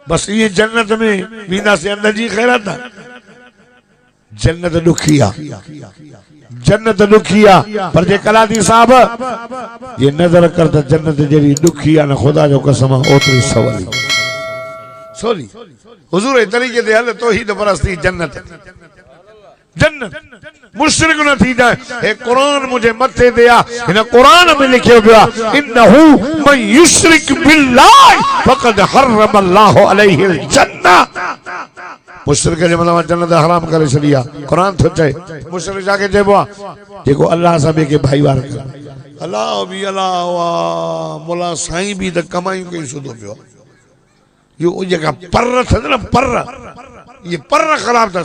बस ये जन्नत में वीना से अंदर जी खैरत है। जन्नत दुखिया, जन्नत दुखिया पर जे कलादी साहब ये नजर करता जन्नत जेरी दुखिया न खुदा जो कसम ओतरी सवाली सोली हुजूर तरीके दे हल तौहीद परस्ती जन्नत जन्नत मुशरिक न थी जाए। हे कुरान मुझे मथे दिया, इन कुरान में लिखे हुआ इन्नहु मन युशरिक बिल्लाह फकद हर्रम अल्लाहु अलैहि अल जन्नह। मुशरिक जे मतलब जन्नत हराम करे छलिया। कुरान तो चए मुशरिक जाके जेबो देखो अल्लाह साहब के भाईवार कर अल्लाह भी अल्लाह वा मोला साईं भी त कमाई के सुदो पियो यो ओ जगह पर थ न पर ये पर खराब था।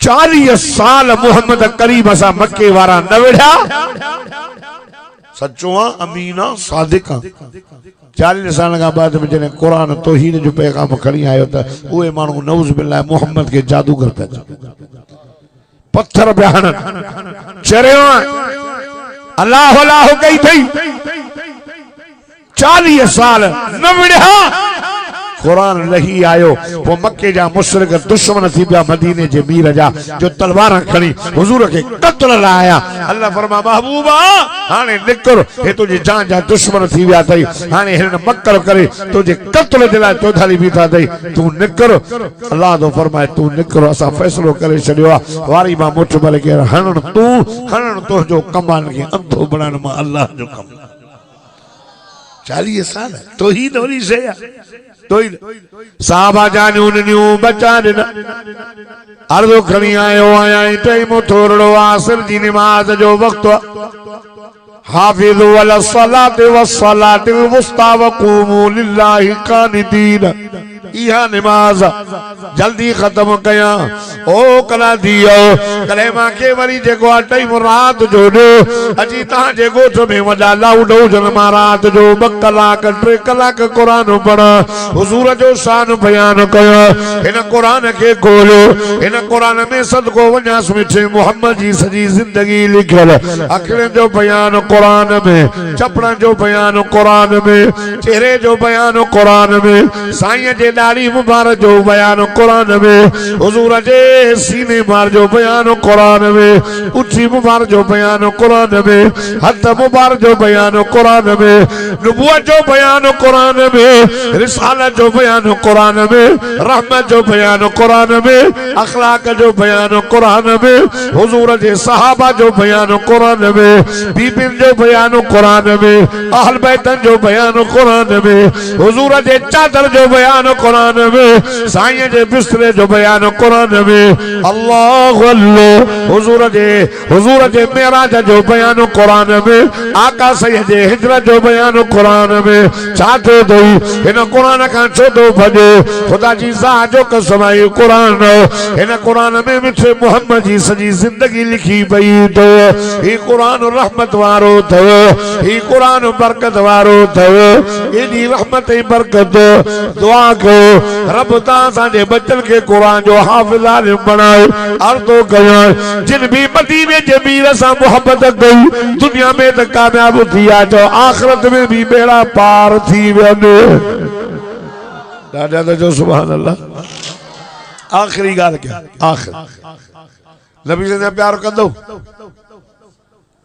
40 साल मोहम्मद करीम असा मक्के वारा न वेढ़ा सच्चों अमीना सादिका। 40 साल का बाद में जने कुरान तौहीद जो पैगाम खणी आयो त उहे मानू नऊज बिल्लाह मोहम्मद के जादूगर पे पत्थर बयान चरियो अल्लाह अल्लाह कई थई 40 साल न वेढ़ा कुरान लही आयो। वो मक्के जा मुशरिक दुश्मन थी पिया मदीने जे मीर जा जो तलवार खणी हुजूर के कत्ल लाया। अल्लाह फरमा महबूबा हाने निकर हे तुझे जान जा दुश्मन थी पिया थई हाने हिन मक्कर करे तुझे कत्ल दिला तो थाली बीठा थई तू निकर। अल्लाह तो फरमाए तू निकर असा फैसलो करे छडियो वारी मां मुठ भले के हणन तो जो कमान के अंधो बनान मां अल्लाह जो कम। 40 साल तो ही नौरी से तो साहबा जाने उन्हें बचा देना अर्दो खणी आयो आया टाइम थोड़ो आसर जी नमाज जो वक्त हाफिज़ु अला सलाति व सलातिल वुस्ता व क़ूमू लिल्लाहि क़ानितीन। इहा नमाज जल्दी खत्म कया ओ कला दियो कलेमा के वरी जेको टाइम रात जो दो अजी ता जे गोठ में वडा लाउडो जन रात जो 2 कलाक 3 कलाक कुरान पढ़ा हुजूर जो शान बयान कयो। इन कुरान के खोलो इन कुरान में सदको वनास मिठे मोहम्मद जी सजी जिंदगी लिखल अखिल जो बयान कुरान में चपड़ा जो बयान कुरान में चेहरे जो बयान कुरान में साईं जे दाढ़ी मुबारक जो बयान कुरान में हुजूर जे सीने मार जो बयान कुरान में उठी मुबारक जो बयान कुरान में हद मुबारक जो बयान कुरान में नबुवत जो बयान कुरान में रिसालत जो बयान कुरान में रहमत जो बयान कुरान में अखलाक जो बयान कुरान में हुजूर जे सहाबा जो बयान कुरान में बीबिन जो बयान कुरान में अहल बैतन जो बयान कुरान में हुजूर जे चादर जो बयान कुरान में साईं जे बिस्तरे जो बयान कुरान में अल्लाह अल्लाह हुजूर जे मेराज जो बयान कुरान में आका सैयद जे हिजरत जो बयान कुरान में छातो दई इन कुरान का छोदो भजे खुदा जी सा जो कसमाई कुरान इन कुरान में मिठे मोहम्मद जी सजी जिंदगी लिखी पई तो ही कुरान रहमत वारो थो ही कुरान बरकत वारो थो इनी रहमत ई बरकत दुआ कयो रब ता साडे बच्चन के कुरान जो हाफिज आलिम बनाए अर्दो कयो जिन भी मदीने जे मीर सा मोहब्बत कई दुनिया में त कामयाब थिया तो आखिरत में भी बेड़ा पार थी वने। दादा जो सुभान अल्लाह। आखिरी गाल क्या आखिर नबी से प्यार कंदो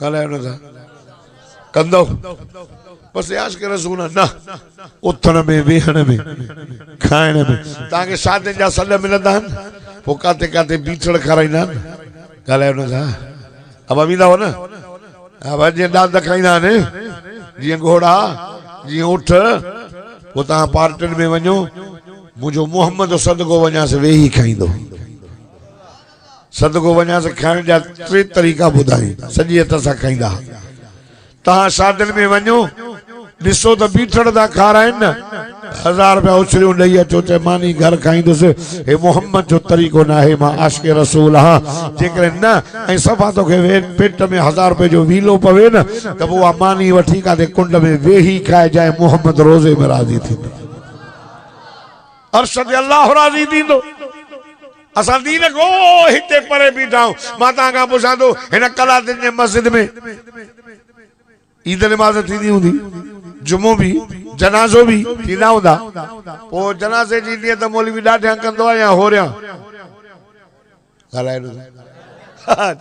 कल कंदो बस याश के रसूल ना उथण में वेहण में खाइण में ताके शादी जा सल मिलंदा आहिनि पोइ काथे काथे बीठड़ खाराईंदा आहिनि ॻाल्हायो न था अब वेंदा हो न अब जीअं दांत खाईंदा आहिनि जीअं घोड़ा जीअं ऊठ पोइ तव्हां पार्टियुनि में वञो मुंहिंजो मोहम्मद सदको वञासि वेही खाईंदो सदको वञासि खाइण जा 3 तरीक़ा ॿुधाई सॼी हथ सां खाईंदा। तव्हां शादियुनि में वञो ॾिसो त बीठड़ था खाराइनि न 1000 रुपया उछलियूं ॾेई अचो चए मानी घर खाईंदुसि हे मोहम्मद जो तरीक़ो न आहे मां आशिक़ रसूल आहियां जेकॾहिं न ऐं सफ़ा तोखे पेट में 1000 रुपए जो वीलो पवे न त पोइ उहा मानी वठी काथे कुंड में वेही खाए जाए मोहम्मद रोज़े में राज़ी थींदो अर्श ते अल्लाह राज़ी थींदो। असां दीन को हिते परे बीठा आहियूं मां तव्हां खां पुछां थो हिन कलादिन जे मस्जिद में ईद नमाज़ थींदी हूंदी जुमो भी जनाज़ो भी थींदा हूंदा पोइ जनाज़े जी नियत मौलवी ॾाढियां कंदो आहे या हो रहियां ॻाल्हाए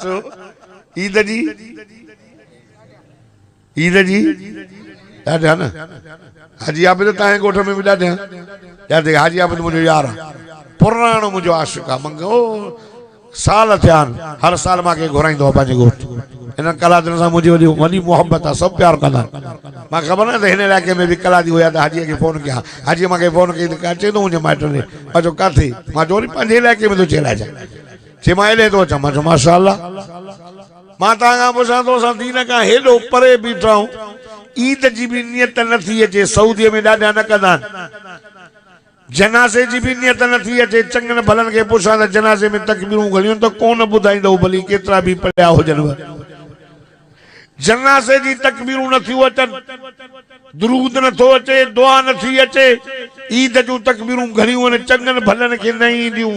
छो ईद जी ॾाढा न हाजी आबिद तव्हांजे ॻोठ में बि ॾाढियां ॾाढे हाजी आबिद मुंहिंजो यार आहे पुराणो मुंहिंजो आशिक़ आहे मंगो साल थिया आहिनि हर साल मूंखे घुराईंदो आहे पंहिंजे ॻोठ हिन कलादिन सां मुंहिंजी वॾी मोहबत आहे सभु प्यार कंदा आहिनि मां ख़बर न त हिन इलाइक़े में बि कलादी हुया त हाजीअ खे फ़ोन कया हाजीअ मूंखे फ़ोन कई त अचे थो मुंहिंजे माइट ने मां चयो किथे मां चयो वरी पंहिंजे इलाइक़े में थो चिराइजां चई मां हेॾे थो अचां मां चयो माशा अल्लाह मां तव्हां खां पुछां थो असां दीन खां हेॾो परे बीठा आहियूं ईद जी भी नियत नथी अचे सऊदीअ में ॾाढा न कंदा आहिनि जनाज़े जी भी नियत नथी अचे चङनि भलनि खे पुछां त जनाज़े में तकबीरूं घणियूं त कोन ॿुधाईंदो भली केतिरा बि पढ़िया हुजनि जनाज़े जी तकबीरूं नथियूं अचनि दुरूद नथो अचे दुआ नथी अचे ईद जूं तकबीरूं घणियूं आहिनि चङनि भलनि खे न ईंदियूं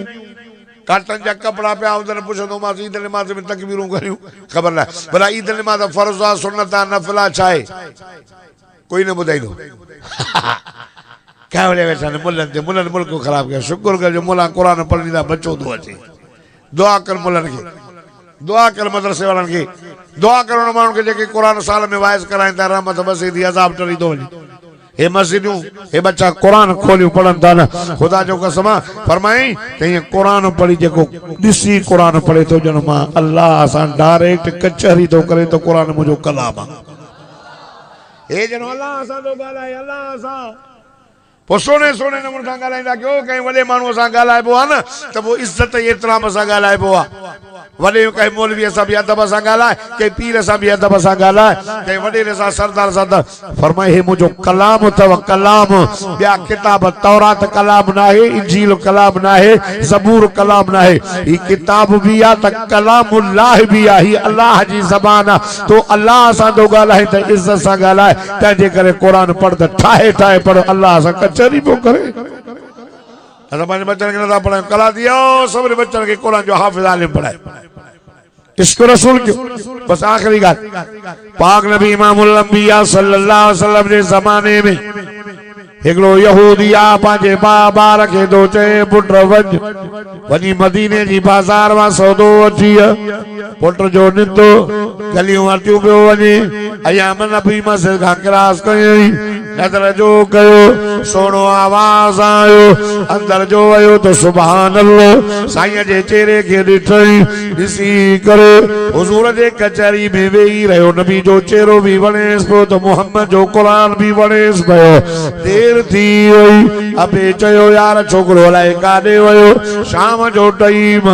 काटन जा कपड़ा पिया हूंदनि पुछंदोमांसि ईद नमाज़ में तकबीरूं घणियूं ख़बर न भला ईद नमाज़ फर्ज़ आहे सुन्नत आहे नफ़िल आहे छा आहे कोई न ॿुधाईंदो क्या वजह वेठा मुल्लनि ते मुल्लनि मुल्क ख़राब किया शुक्र कर जो मुल्ला कुरान पढ़ ॾींदा बच्चो थो अचे दुआ कर मुल्लनि खे दुआ कर मदरसे वारनि खे दुआ कर उन माण्हुनि खे जेके कुरान साल में वाइज़ कराइनि था रहमत बसे थी अज़ाब टरी थो वञे हे मस्जिदूं हे बच्चा कुरान खोलियूं पढ़नि था न ख़ुदा जो कसम फरमाई त हीअं कुरान पढ़ी जेको ॾिसी कुरान पढ़े थो ॼण मां अल्लाह सां डायरेक्ट कचहरी थो करे त कुरान मुंहिंजो कलाम आहे हे ॼण अल्लाह सां थो ॻाल्हाए अल्लाह सां पोइ सोने सोने नमूने सां ॻाल्हाईंदा कयो कंहिं वॾे माण्हूअ सां ॻाल्हाइबो आहे न त पोइ इज़त एतिराम सां ॻाल्हाइबो आहे वॾे कंहिं मौलवीअ सां बि अदब सां ॻाल्हाए कंहिं पीर सां बि अदब सां ॻाल्हाए कंहिं वॾेरे सां सरदार सां त फरमाए हे मुंहिंजो कलाम अथव कलाम ॿिया किताब तौरात कलाम न आहे इंजील कलाम न आहे ज़बूर कलाम न आहे ही किताब बि आहे त कलामुल्लाह बि आहे ही अल्लाह जी ज़बान आहे तो अल्लाह सां थो ॻाल्हाए त इज़त सां ॻाल्हाए तंहिंजे करे क़ुरान पढ़ त ठाहे ठाहे पढ़ अल्लाह सां कचहरी पियो करे असां पंहिंजे बच्चनि खे नथा पढ़ायूं कला दियो सभिनी बच्चनि खे क़ुरान जो हाफ़िज़ आलिम पढ़ाए इश्क रसूल क्यों बस आखिरी गाल पाक नबी इमामुल अंबिया सल्लल्लाहु अलैहि वसल्लम जे ज़माने में हिकिड़ो यहूदी आ पंहिंजे ॿार खे थो चए पुट वञी मदीने जी बाज़ार मां सौदो वठी पुट जो निंदो गलियूं हटियूं पियो वञे अयाम नबी मस्जिद खां क्रॉस कयईं नज़र जो कयो सोनो आवाज़ आयो अंदर जो आयो तो सुभान अल्लाह साईं जे चेहरे के ॾिठई ॾिसी करे हुजूर जे कचहरी में वेही रहियो नबी जो चेहरो भी वणेस पियो तो मोहम्मद जो कुरान भी वणेस पियो देर थी वई अबे चयो यार छोकरो अलाए काॾे वयो शाम जो टाइम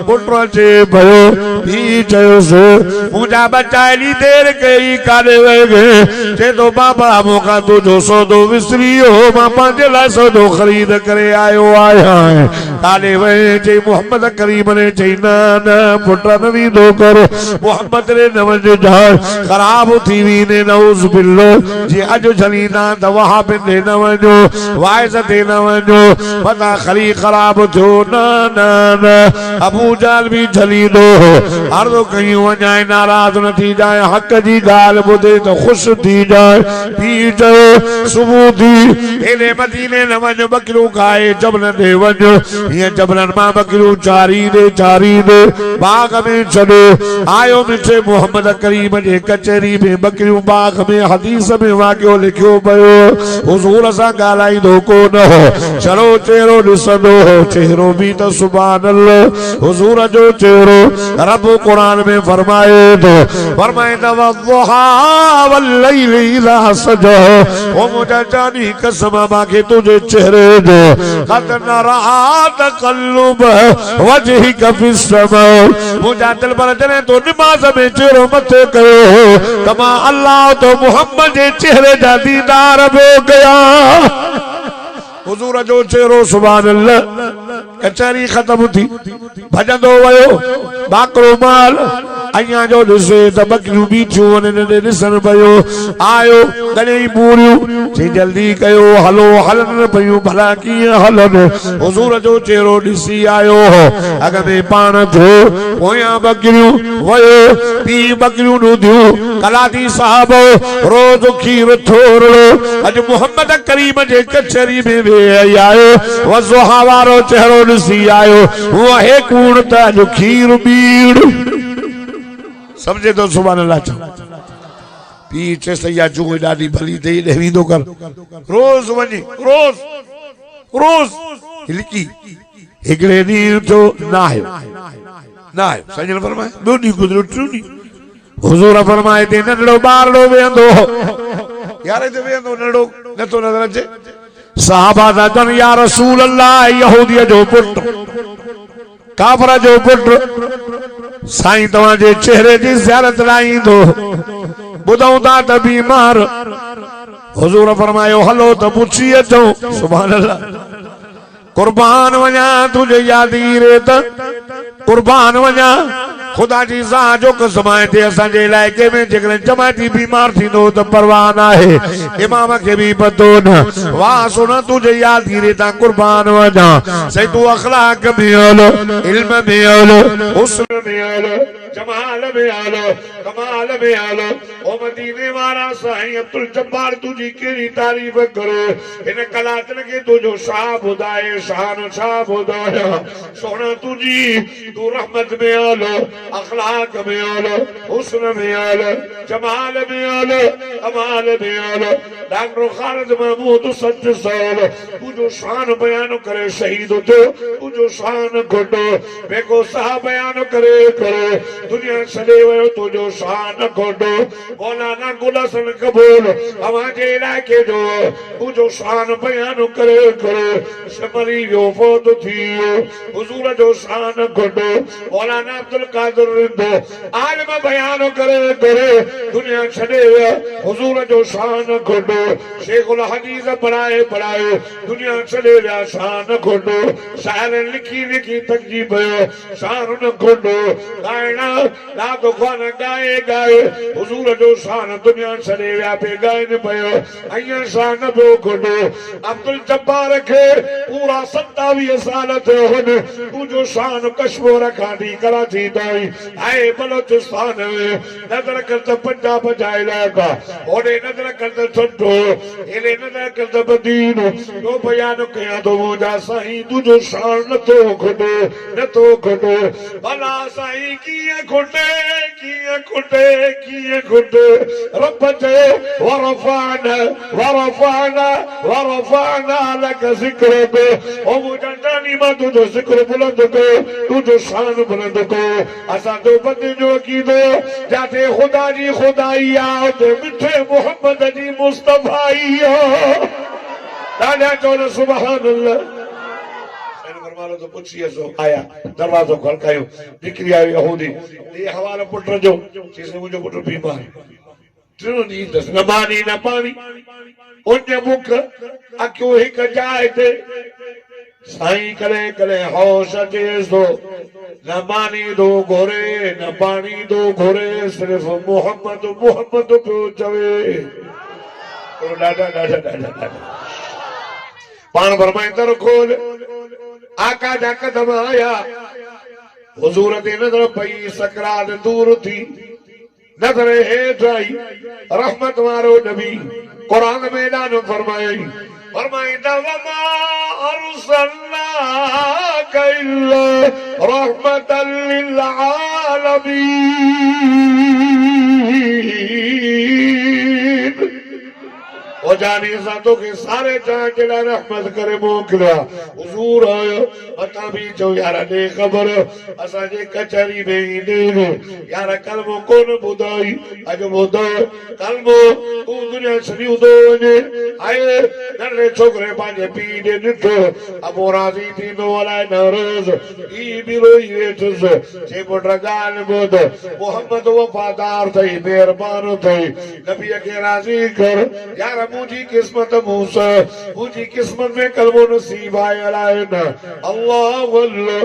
पुट अचे भयो ही चयोसि मुंहिंजा बच्चा एॾी देर कई काॾे वई चए तो बाबा मूंखां तुंहिंजो सौदो विसरी वियो मां पंहिंजे लाइ सौदो ख़रीद करे आयो आहियां काॾे वई चई मोहम्मद करीम ने चई न न पुट न वेंदो कर मोहम्मद ने न वञजांइ ख़राब थी वेंदे नऊज़ बिल्लाह जे अॼु झलींदा त वहाबी ते न वञो वाइज़ ते न वञो पता खरी ख़राब थियो न न न अबू जहल भी झलींदो अर्ज़ कयूं वञाए नाराज़ न थी जाए हक़ जी ॻाल्हि ॿुधे त ख़ुशि थी जाए पी चयो सुबुह थी हेॾे मदीने न वञ बकरियूं खाए जबलनि ते वञ हीअं जबलनि मां बकरियूं चारींदे बाग में छॾो आयो मिठे मोहम्मद करीम जे कचहरी में बकरियूं बाग में हदीस में वाक़ियो लिखियो पियो हुजूर सां ॻाल्हाईंदो कोन हो चलो चेहरो ॾिसंदो हो चेहरो बि त सुभान अल्लाह हुजूर जो चेहरो रब कुरान में फरमाए तो फरमाए वद्दुहा वल्लैलि इज़ा सजा ओ मुझे जानी कसम मांखे तुझे चेहरे जो क़द नरा तक़ल्लुब वजहिक फिस समा मुझे दिल पर जने तो नमाज में चेहरो मथे कयो तमा अल्लाह तो मोहम्मद जे चेहरे जा दीदार हो गया हुजूर जो चेहरो सुभान अल्लाह कचहरी खत्म थी भजंदो वयो बाकरो माल अयां जो ॾिसे त बकरियूं बीठियूं वञनि ॾिसण पियो आयो गॾे पूरियूं जे जल्दी कयो हलो हलन पियूं भला कीअं हलन हुजूर जो चेहरो ॾिसी आयो अॻ में पाण थियो पोयां बकरियूं वयो ॿी बकरियूं ॾुधियूं कलादी साहब रोज़ खीर थोरो अॼु मोहम्मद करीम जे कचहरी में वेही आयो वज़ुहा वारो चेहरो ॾिसी आयो वो है कूड़ त अॼु खीर बीड़ समझे तो सुभान अल्लाह चो पीछे सैया चूं ॾाढी भली थई ॾे वेंदो कर रोज़ वञे रोज़ रोज़ लिकी हिकिड़े ॾींहुं तो ना आयो सजन फरमाए ॿियो ॾींहुं गुज़रियो टियों ॾींहुं हुजूर फरमाए ते नंढड़ो ॿारड़ो वेहंदो यार ते वेहंदो नंढड़ो नथो नज़र अचे साहबा था चवनि या रसूल अल्लाह यहूदीअ जो पुटु काफर जो पुटु साईं तव्हांजे चेहरे जी ज़ियारत लाइ ईंदो ॿुधऊं था त बीमार हुजूर फरमायो हलो त पुछी अचो सुभान अल्लाह कुर्बान वञा तुंहिंजे यादी रे त कुर्बान वञा खुदा जी ज़ा जो कसम आहे ते असांजे इलाइक़े में जेकॾहिं जमायती बीमार थींदो त परवाह न आहे इमाम खे बि पतो न वाह सुन तुंहिंजे यादी रे तां कुर्बान वञा सही तूं अखलाक में हलो इल्म में हलो हुस्न में हलो जमाल में हलो कमाल में हलो ओ मदीने वारा साईं अब्दुल जब्बार तुझी कहिड़ी तारीफ़ करे हिन कलाकन खे तुंहिंजो छा ॿुधाए शान छा ॿुधाया सोना तुझी तू रहमत में हलो अखलाक में हलो हुस्न में हलो जमाल में हलो कमाल में हलो डॉक्टर खालिद महमूद सच साल तुझो शान बयान करे शहीद थियो तुझो शान घटो बेको सा बयान करे करे दुनिया छॾे वियो तुझो शान घटो मौलाना गुल हसन कबूल अवांजे इलाइक़े जो तुझो शान बयान करे करे मरी वियो फौत थी वियो हुजूर जो शान घटो मौलाना अब्दुल कादिर रिंदो आलिम बयान करे करे दुनिया छॾे वियो हुजूर जो शान घटो शेखुल हदीस पढ़ाए पढ़ाए दुनिया छॾे विया शान घटो शायर लिखी लिखी थकिजी पियो शान घटो ॻाइणा रात ख़ान गाए गाए हुजूर जो शान दुनिया छॾे विया पे ॻाइनि पियो अईं शान पियो घटो अब्दुल जब्बार खे पूरा 27 साल थियो हुन तुंहिंजो शान कश्मीर खां वठी कराची ताईं आहे बलोचिस्तान में नज़र कर त पंजाब जा इलाइक़ा होॾे नज़र कर त छठो हेॾे नज़र कर त मदीनो तो बयान कयां थो मुंहिंजा साईं तुंहिंजो शान नथो घटो नथो घटो भला साईं कीअं घुटे रब चए वरफ़ाना लक ज़िक्रक ओ मुंहिंजा जानी मां तुंहिंजो ज़िक्र बुलंद कयो तुंहिंजो शान बुलंद कयो असांजो बंदे जो अक़ीदो जिथे ख़ुदा जी खुदाई आहे उते मिठे मोहम्मद जी मुस्तफ़ाई आहे ॾाढा चवनि सुभान अल्लाह फरमालो तो पुछी असो आया दरवाजो खड़कायो निकरी आयो यहूदी ये हवाला पुत्र जो जिसने मुझे पुत्र बीमार टियों ॾींहुं दस न मानी न पानी उन मुख अखियूं हिक जाइ ते साईं करे करे होश अचे सो न मानी दो घोरे न पानी दो घोरे सिर्फ मोहम्मद मोहम्मद पियो चवे तो ॾाढा पान फरमाए दर खोल आका जा कदम आया हुजूर ते नज़र पई सकरात दूर थी नज़र हेठि आई रहमत वारो नबी कुरान में ऐलान फरमाई वमा अर्सलनाका इल्ला रहमतल लिल आलमीन ओ जानी सातो के सारे जहां के लिए रहमत करे मोकलिया हुजूर आयो मता भी जो यार ने खबर असा जे कचहरी में ईंदे यार कलमो कोन बुधाई अज बुधा कलमो तू दुनिया छड़ी उदो ने आए नरे छोकरे पांजे पी दे निठो अबो राजी थी नो वाला नाराज ई बिरो येतस जे पोटा गाल बोद मोहम्मद वफादार थई मेहरबान थई नबी के राजी कर यार मुझी किस्मत मूसा मुझी किस्मत में कलमो नसीब आयल आहे न अल्लाह वल्लो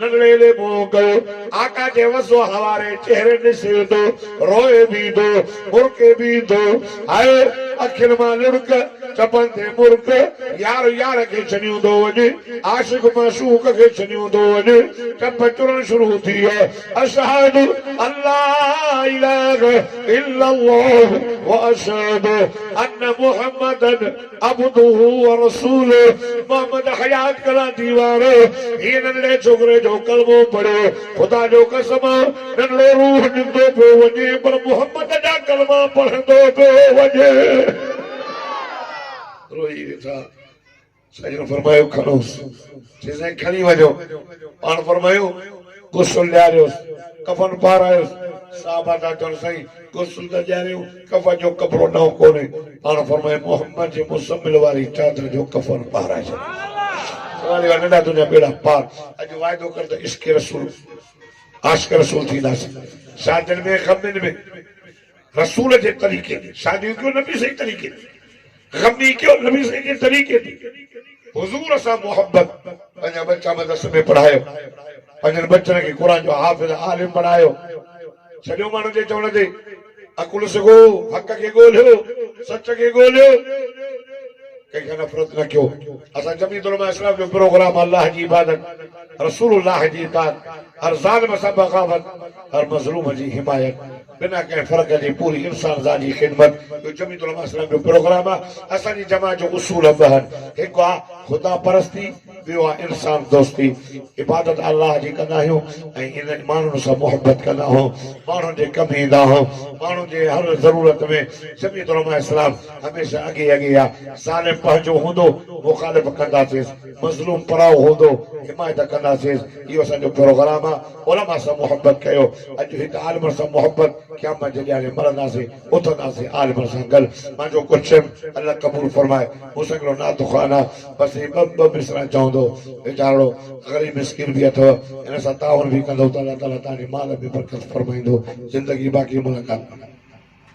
नगड़ेले मोकल आका जे वसो हवारे चेहरे ॾिसे थो रोए भी थो मुर्के भी थो आए अखियुनि मां लुड़क चपनि ते मुर्क यार यार खे छॾियूं थो वञे आशिक मशूक खे छॾियूं थो वञे चप चुरण शुरू थी आहे अशहदु अल्लाह इलाहा इल्लल्लाह व अशहदु अन्न मुहम्मदन अब्दुहु व रसूलुहु मोहम्मद हयात कला दीवारो ही नंढड़े छोकिरे जो कलमो पढ़ियो खुदा जो कसम नंढड़ो रूह निंदो पियो वञे पर मुहम्मद जा कलमा पढ़ंदो पियो वञे रोई वेठा सजन फरमायो खणोस चइसि खणी वञो पाण फरमायो गुस्ल ॾियारियोस कफन पारायोस साहबा था चवनि साईं गुस्ल त ॾियारियो कफन जो कपिड़ो नओं कोन्हे पाण फरमायो मोहम्मद जे मुसम्मिल वारी चादर जो कफन पाराए छॾ नंढा तुंहिंजा बेड़ा पार अॼु वाइदो कर त इश्क रसूल आशिक रसूल थींदासीं शादियुनि में ग़मनि में रसूल जे तरीक़े ते शादियूं कयो नबी सही तरीक़े ते गमी क्यों नबी सही के तरीके हुजूर सा मोहब्बत पंहिंजा बच्चा मदरसे में पढ़ायो पंहिंजनि बच्चनि खे क़ुरान जो हाफ़िज़ आलिम बनायो सॼो माण्हू जे चवण ते अकुल सिखो हक़ खे ॻोल्हियो सच खे ॻोल्हियो कंहिंखां नफ़रत न कयो असां जमीयत उलमा इस्लाम जो प्रोग्राम अल्लाह जी इबादत रसूलुल्लाह जी इताअत हर ज़ालिम सां बग़ावत हर मज़लूम जी हिमायत बिना कंहिं फ़र्क़ जे पूरी इंसान ज़ात जी ख़िदमत जो जमीयत उलमा इस्लाम जो प्रोग्राम आहे असांजी जमात जो उसूल ॿ आहिनि हिकु आहे ख़ुदा परस्ती ॿियो आहे इंसान दोस्ती इबादत अल्लाह जी कंदा आहियूं ऐं इन माण्हुनि सां मुहबत कंदा आहियूं माण्हुनि जे कमु ईंदा आहियूं माण्हुनि जे हर ज़रूरत में जमीयत उलमा इस्लाम हमेशह अॻे अॻे आहे ज़ालिम पंहिंजो हूंदो मुखालिफ़ कंदासीं मज़लूम पराओ हूंदो हिमायत कंदासीं इहो असांजो प्रोग्राम आहे उलमा सां मुहबत कयो अॼु हिकु आलिम सां मुहबत क़यामत जे ॾींहुं मरंदासीं उथंदासीं आलिम सां गॾु मुंहिंजो कुझु अल्लाह क़बूल फरमाए मूंसां हिकिड़ो नातो ख़ान आहे बसि ॿ मिसरा चवंदो वीचारो ग़रीब मिस्किन बि अथव हिन सां तावन बि कंदो त अल्लाह ताला तव्हांजे माल में बरकत फरमाईंदो ज़िंदगी बाक़ी मुलाक़ात